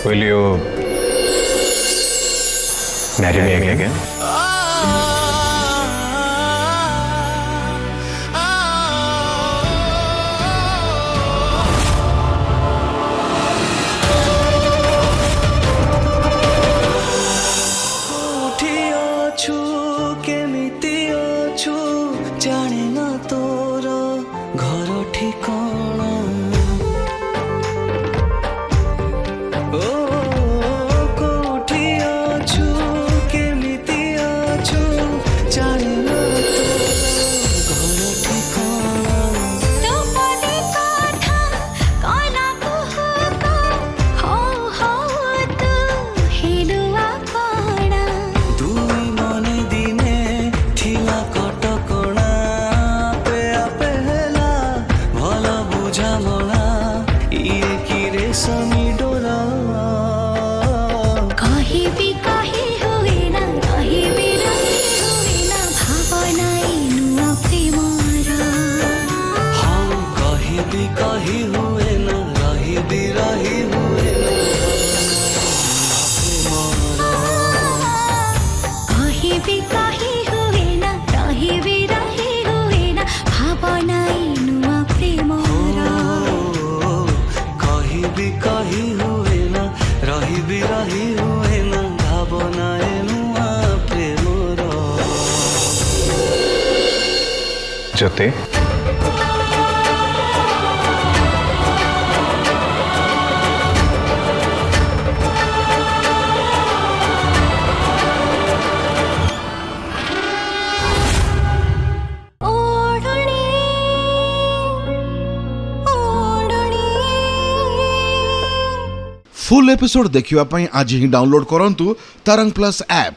Will you marry me again? जाने ना तोर घर ठिकाना ओ कोठी अछु केमिति अछु जाने ना तोर घर ठिकाना तो पदे पाठा काना कुहुका हो तू हेलुआ काना दुई मने दिने थिला कटकणा पे आपे हेला भल बुझामणा इए कि रेशमी डोरा कहीं भी कहीं हुए ना कहीं भी रही हुए ना भावनाई नुआ प्रेमरा हाँ कहीं भी कहीं हुए ना रही भी रही हुए ना कहीं भी कहीं हुए ना रही भी रही हुए ना भावनाई नुआ प्रेमरा कहीं भी कहीं हुए ना रही भी रही हुए ना भावना नुआ प्रेमर ज्योति ओढ़णी ओढ़णी फुल एपिसोड देखिवा पई आज ही डाउनलोड करंतु तरंग प्लस ऐप।